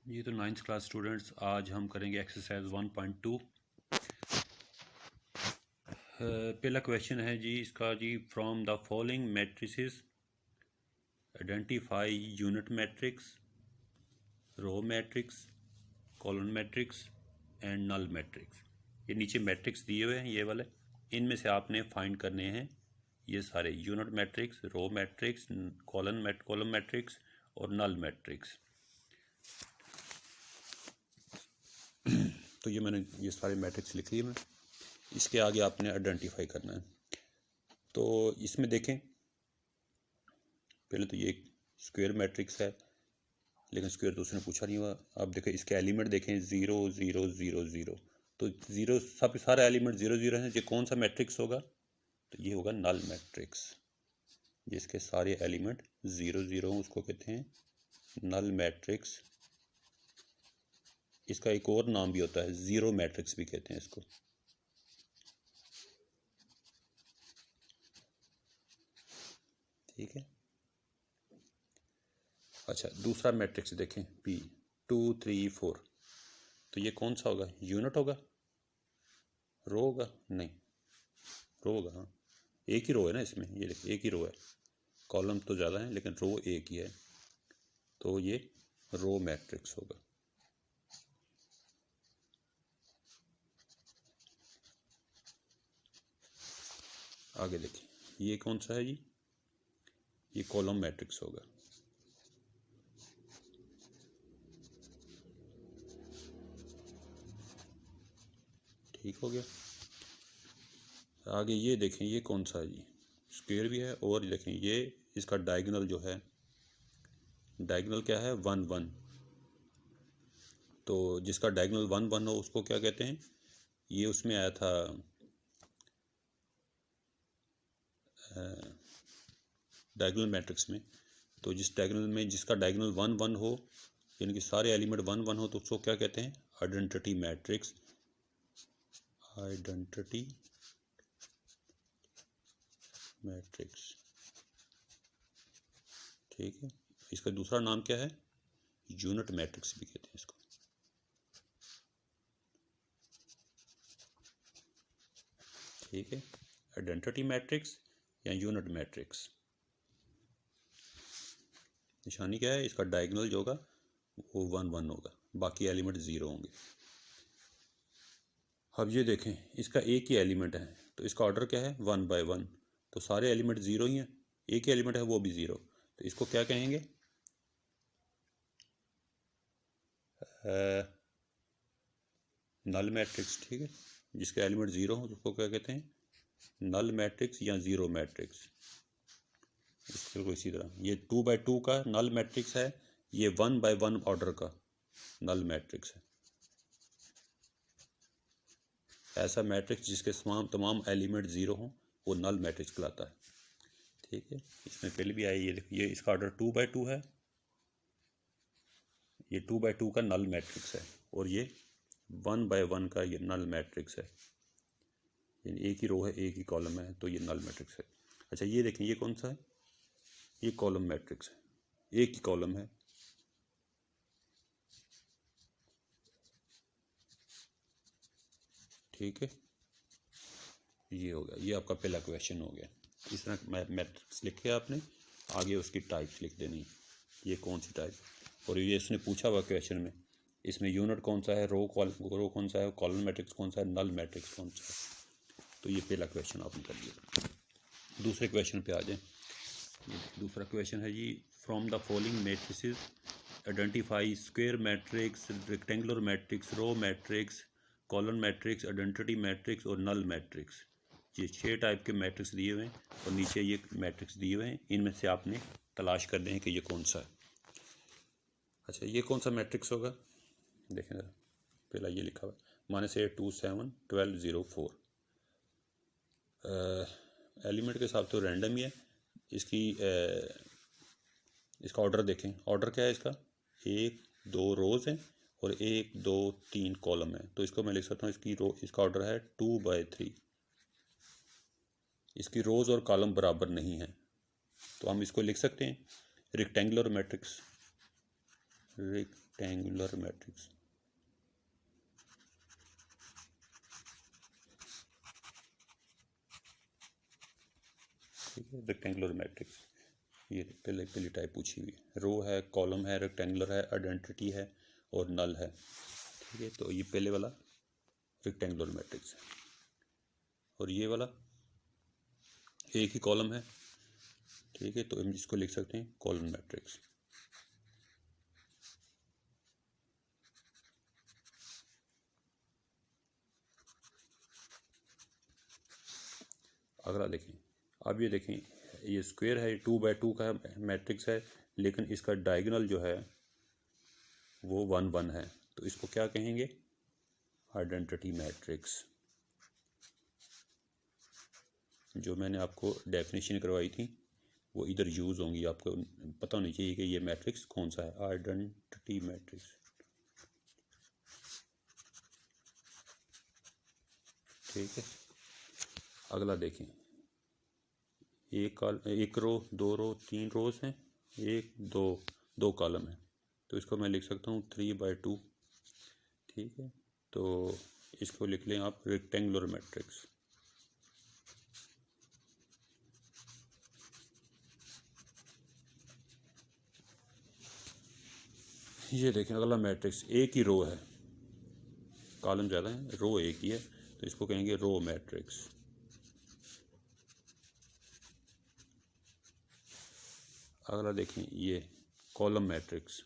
जी तो 9th class students, आज हम करेंगे एक्सरसाइज 1.2। पहला क्वेश्चन है जी इसका जी, from the following matrices identify unit matrix, row matrix, column matrix and null matrix. ये नीचे मैट्रिक्स दिए हुए हैं ये वाले, इनमें से आपने फाइंड करने हैं ये सारे unit matrix, row matrix, column matrix और नल मैट्रिक्स। तो ये मैंने ये सारे मैट्रिक्स लिख लिए मैं, इसके आगे आपने आइडेंटिफाई करना है। तो इसमें देखें, पहले तो ये स्क्वायर मैट्रिक्स है, लेकिन स्क्वायर तो उसने पूछा नहीं हुआ। अब देखें इसके एलिमेंट देखें, 0 0 0 0, तो जीरो सब सारे एलिमेंट 0 0 हैं। ये कौन सा मैट्रिक्स होगा? तो ये होगा नल मैट्रिक्स, जिसके सारे एलिमेंट 0 0 हों उसको कहते हैं नल मैट्रिक्स। इसका एक और नाम भी होता है, ज़ीरो मैट्रिक्स भी कहते हैं इसको। ठीक है। अच्छा, दूसरा मैट्रिक्स देखें, P 2 3 4, तो ये कौन सा होगा? यूनिट होगा, रो होगा? नहीं, रो होगा। हाँ, एक ही रो है ना इसमें, ये देखिए एक ही रो है, कॉलम तो ज़्यादा है लेकिन रो एक ही है, तो ये रो मैट्रिक्स होगा। आगे देखिए ये कौन सा है जी? ये कॉलम मैट्रिक्स होगा। ठीक हो गया। आगे ये देखें ये कौन सा है जी? स्क्वायर भी है, और देखें ये इसका डायगोनल जो है, डायगोनल क्या है? 1 1। तो जिसका डायगोनल 1 1 हो उसको क्या कहते हैं? ये उसमें आया था डायगोनल मैट्रिक्स में। तो जिस डायगोनल में जिसका डायगोनल 1 1 हो, यानी कि सारे एलिमेंट 1 1 हो, तो उसको क्या कहते हैं? Identity matrix. Identity matrix. ठीक है। इसका दूसरा नाम क्या है? यूनिट मैट्रिक्स भी कहते हैं इसको। ठीक है, आइडेंटिटी मैट्रिक्स या यूनिट मैट्रिक्स। निशानी क्या है? इसका डायगोनल जो होगा वो 1 1 होगा, बाकी एलिमेंट 0 होंगे। अब ये देखें इसका एक ही एलिमेंट है, तो इसका ऑर्डर क्या है? 1 बाय 1, तो सारे एलिमेंट 0 ही हैं, एक ही एलिमेंट है वो भी 0, तो इसको क्या कहेंगे? Null matrix. ठीक है, जिसके एलिमेंट 0 हो उसको क्या कहते हैं? नल मैट्रिक्स या ज़ीरो मैट्रिक्स। बिल्कुल इसी तरह ये 2 बाई 2 का नल मैट्रिक्स है, ये 1 बाय 1 ऑर्डर का नल मैट्रिक्स है। ऐसा मैट्रिक्स जिसके तमाम एलिमेंट 0 हों वो नल मैट्रिक्स कहलाता है। ठीक है, इसमें पहले भी आया, ये देखिए ये इसका ऑर्डर 2 बाई 2 है, ये 2 बाई 2 का नल मैट्रिक्स है, और ये 1 बाय 1 का ये नल मैट्रिक्स है, यानी एक ही रो है एक ही कॉलम है, तो ये नल मैट्रिक्स है। अच्छा ये देखें ये कौन सा है? ये कॉलम मैट्रिक्स है, एक ही कॉलम है। ठीक है, ये हो गया, ये आपका पहला क्वेश्चन हो गया। इस तरह मैट्रिक्स लिखे आपने, आगे उसकी टाइप्स लिख देनी, ये कौन सी टाइप, और ये इसने पूछा हुआ क्वेश्चन में, इसमें यूनिट कौन सा है, रो कौन सा है, कॉलम मैट्रिक्स कौन सा है, नल मैट्रिक्स कौन सा है। तो ये पहला क्वेश्चन आपने कर लिया। दूसरे क्वेश्चन पे आ जाएं। दूसरा क्वेश्चन है जी, from the following matrices identify square matrix, rectangular matrix, row matrix, column matrix, identity matrix और नल मैट्रिक्स। ये 6 टाइप के मैट्रिक्स दिए हुए हैं, और नीचे ये मैट्रिक्स दिए हुए हैं, इनमें से आपने तलाश करने हैं कि ये कौन सा है। अच्छा ये कौन सा मैट्रिक्स होगा? देखें ज़रा, पहला ये लिखा हुआ है -8 2 7 12 0 4। एलिमेंट के हिसाब से रैंडम ही है। इसका ऑर्डर देखें, ऑर्डर क्या है इसका? 1 2 रोज़ हैं और 1 2 3 कॉलम है, तो इसको मैं लिख सकता हूँ इसका ऑर्डर है 2 बाई 3। इसकी रोज़ और कॉलम बराबर नहीं है, तो हम इसको लिख सकते हैं रेक्टेंगुलर मैट्रिक्स। Rectangular matrix. ठीक है, रेक्टेंगुलर मैट्रिक्स, ये पहली टाइप पूछी हुई है। रो है, कॉलम है, रेक्टेंगुलर है, आइडेंटिटी है और नल है। ठीक है, तो ये पहले वाला रेक्टेंगुलर मैट्रिक्स है। और ये वाला एक ही कॉलम है। ठीक है, तो हम इसको लिख सकते हैं कॉलम मैट्रिक्स। अगला देखें, अब ये देखें, ये स्क्वायर है, 2x2 का मैट्रिक्स है, लेकिन इसका डायगोनल जो है वो 1 1 है, तो इसको क्या कहेंगे? Identity matrix. जो मैंने आपको डेफिनेशन करवाई थी वो इधर यूज़ होंगी, आपको पता होनी चाहिए कि ये मैट्रिक्स कौन सा है, आइडेंटिटी मैट्रिक्स। ठीक है, अगला देखें, एक रो, 2 रो, 3 रोज हैं, 1 2 कॉलम है, तो इसको मैं लिख सकता हूँ 3/2। ठीक है, तो इसको लिख लें आप रेक्टेंगुलर मैट्रिक्स। ये देखें, अगला मैट्रिक्स, एक ही रो है, कॉलम ज़्यादा है, रो एक ही है, तो इसको कहेंगे रो मैट्रिक्स। अगला देखें, ये कॉलम मैट्रिक्स।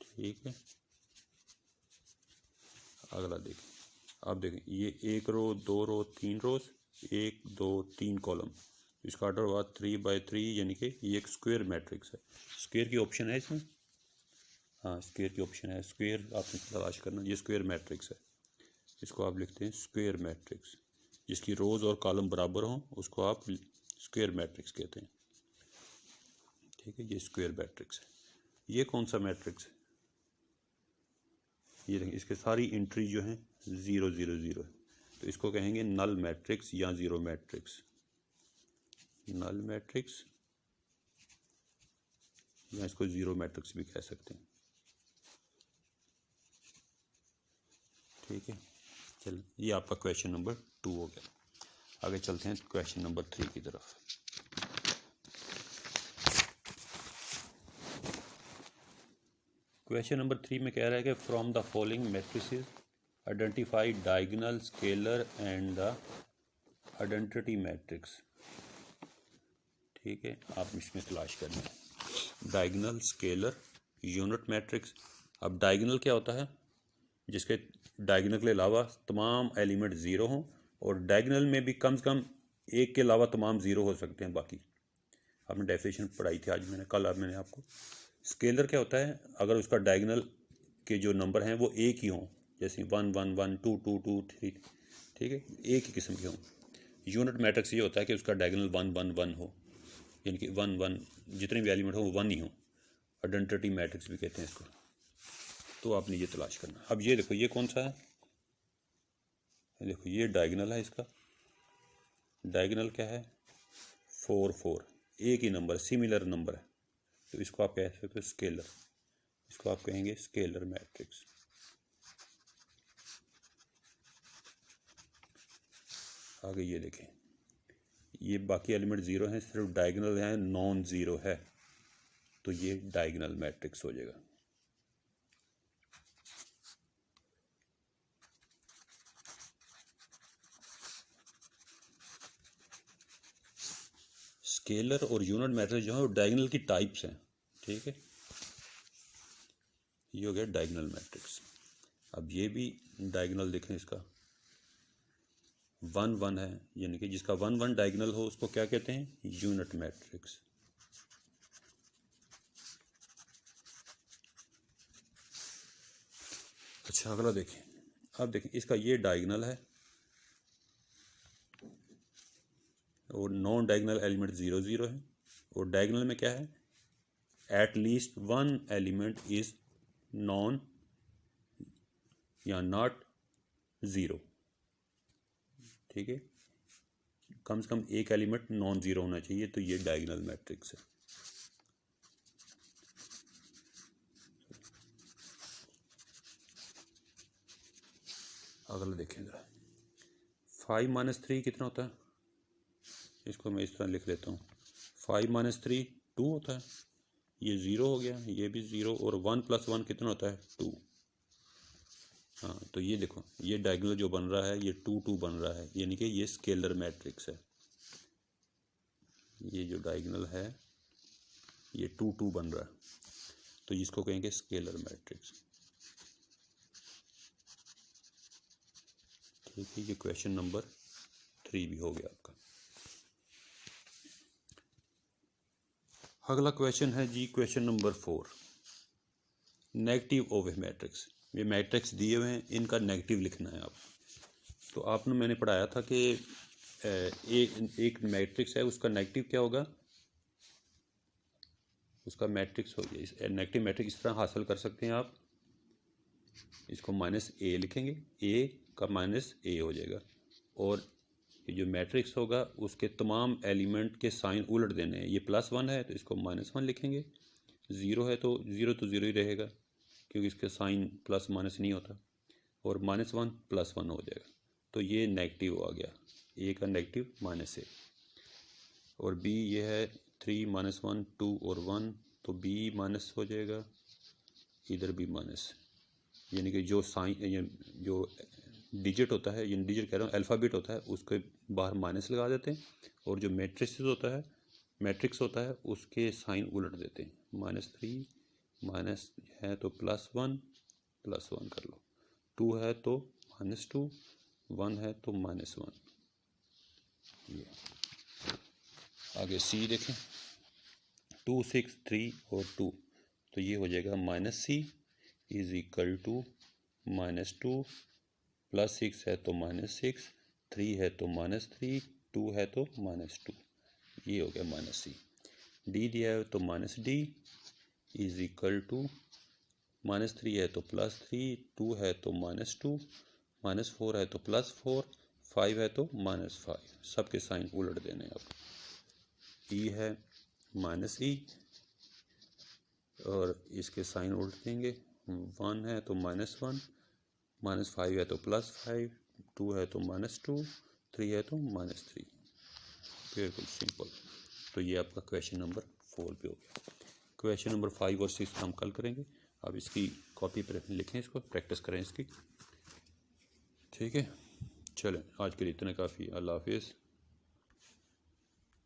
ठीक है, अगला देखें, अब देखें, ये 1 रो, 2 रो, 3 रोज, 1 2 3 कॉलम, इसका ऑर्डर हुआ 3/3, यानी कि ये एक स्क्वायर मैट्रिक्स है। स्क्वायर की ऑप्शन है इसमें, हाँ स्क्वायर की ऑप्शन है, स्क्वायर आपने तलाश करना, ये स्क्वायर मैट्रिक्स है, इसको आप लिखते हैं स्क्वायर मैट्रिक्स। जिसकी रोज और कॉलम बराबर हों उसको आप स्क्वायर मैट्रिक्स कहते हैं। ठीक है, ये स्क्वायर मैट्रिक्स है। ये कौन सा मैट्रिक्स है? ये देखिए, इसके सारी एंट्री जो है 0 0 0 है, तो इसको कहेंगे नल मैट्रिक्स या ज़ीरो मैट्रिक्स। नल मैट्रिक्स या इसको ज़ीरो मैट्रिक्स भी कह सकते हैं। ठीक है, चल, ये आपका क्वेश्चन नंबर 2 हो गया। आगे चलते हैं क्वेश्चन नंबर 3 की तरफ। क्वेश्चन नंबर 3 में कह रहा है कि from the following matrices identify diagonal, scalar and the identity matrix. ठीक है, आप इसमें तलाश करना है डायगोनल, स्केलर, यूनिट मैट्रिक्स। अब डायगोनल क्या होता है? जिसके डायगोनल के अलावा तमाम एलिमेंट ज़ीरो हों, और डायगोनल में भी कम से कम एक के अलावा तमाम ज़ीरो हो सकते हैं बाकी। आपने डेफिनेशन पढ़ाई थी आज मैंने, कल मैंने आपको। स्केलर क्या होता है? अगर उसका डायगोनल के जो नंबर हैं वो एक ही हों, जैसे 1 1 1 2 2 2 3, ठीक है, एक ही किस्म के हों। यूनिट मैट्रिक्स ये होता है कि उसका डायगोनल 1 1 1 हो, यानी कि 1 1 जितने भी एलिमेंट हो वो 1 ही हो। आइडेंटिटी मैट्रिक्स भी कहते हैं इसको। तो आपने ये तलाश करना। अब ये देखो, ये कौन सा है? देखो, ये डायगोनल है, इसका डायगोनल क्या है? 4 4, एक ही नंबर, सिमिलर नंबर है, तो इसको आप कह सकते हो स्केलर। इसको आप कहेंगे स्केलर मैट्रिक्स। आगे ये देखें, ये बाकी एलिमेंट ज़ीरो हैं, सिर्फ डायगोनल है, नॉन ज़ीरो है, तो ये डायगोनल मैट्रिक्स हो जाएगा। स्केलर और यूनिट मैट्रिक्स जो है वो डायगोनल की टाइप्स हैं। ठीक है, ये हो गया डायगोनल मैट्रिक्स। अब ये भी डायगोनल देखें, इसका 1 1 है, यानी कि जिसका 1 1 डायगोनल हो उसको क्या कहते हैं? Unit matrix. अच्छा, अगला देखें। अब देखें, इसका ये डायगोनल है और नॉन डायगोनल एलिमेंट 0 0 है, और डायगोनल में क्या है? At least one element is non या नॉट ज़ीरो। ठीक है, कम से कम एक एलिमेंट नॉन ज़ीरो होना चाहिए, तो ये डायगोनल मैट्रिक्स है। अगला देखें ज़रा, 5 - 3 कितना होता है? इसको मैं इस तरह लिख लेता हूँ, 5 - 3 2 होता है, ये 0 हो गया, ये भी 0, और 1 + 1 कितना होता है? 2। हाँ, तो ये देखो, ये डायगोनल जो बन रहा है ये 2 2 बन रहा है, यानी कि ये स्केलर मैट्रिक्स है। ये जो डायगोनल है ये 2 2 बन रहा है, तो इसको कहेंगे स्केलर मैट्रिक्स। ठीक है, ये क्वेश्चन नंबर 3 भी हो गया आपका। अगला क्वेश्चन है जी, question number 4, negative of A matrix. ये मैट्रिक्स दिए हुए हैं, इनका नेगेटिव लिखना है आप। तो आपने मैंने पढ़ाया था कि एक मैट्रिक्स है, उसका नेगेटिव क्या होगा? उसका मैट्रिक्स हो गया, नेगेटिव मैट्रिक्स इस तरह हासिल कर सकते हैं आप, इसको -a लिखेंगे, a का -a हो जाएगा, और ये जो मैट्रिक्स होगा उसके तमाम एलिमेंट के साइन उलट देने हैं। ये +1 है तो इसको -1 लिखेंगे, 0 है तो 0 ही रहेगा क्योंकि इसके साइन प्लस माइनस नहीं होता, और -1 +1 हो जाएगा। तो ये नेगेटिव आ गया, a का नेगेटिव -a, और b ये है 3 - 1 2 और 1, तो b माइनस हो जाएगा, इधर भी माइनस, यानी कि जो साइन जो डिजिट होता है, यानी डिजिट कह रहा हूँ, अल्फ़ाबेट होता है, उसके बाहर माइनस लगा देते हैं, और जो मैट्रिक्स होता है उसके साइन उलट देते हैं। -3 माइनस है तो +1 कर लो, 2 है तो -2, 1 है तो -1। ये आगे सी देखें, 2 6 3 और 2, तो ये हो जाएगा -c इज़ इक्वल टू -2, +6 है तो -6, 3 है तो -3, 2 है तो -2, ये हो गया -c। d दिया है तो -d इज़ इक्वल टू -3 है तो +3, 2 है तो -2, -4 है तो +4, 5 है तो -5, सबके साइन उलट देने अब। e है -e, और इसके साइन उलट देंगे, 1 है तो -1, -5 है तो +5, 2 है तो -2, 3 है तो -3। बिल्कुल सिंपल। तो ये आपका क्वेश्चन नंबर 4 पे हो गया। क्वेश्चन नंबर 5 और 6 हम कल करेंगे। अब इसकी कॉपी पर लिखें, इसको प्रैक्टिस करें इसकी। ठीक है, चलें आज के लिए इतना काफ़ी। अल्लाह हाफिज़।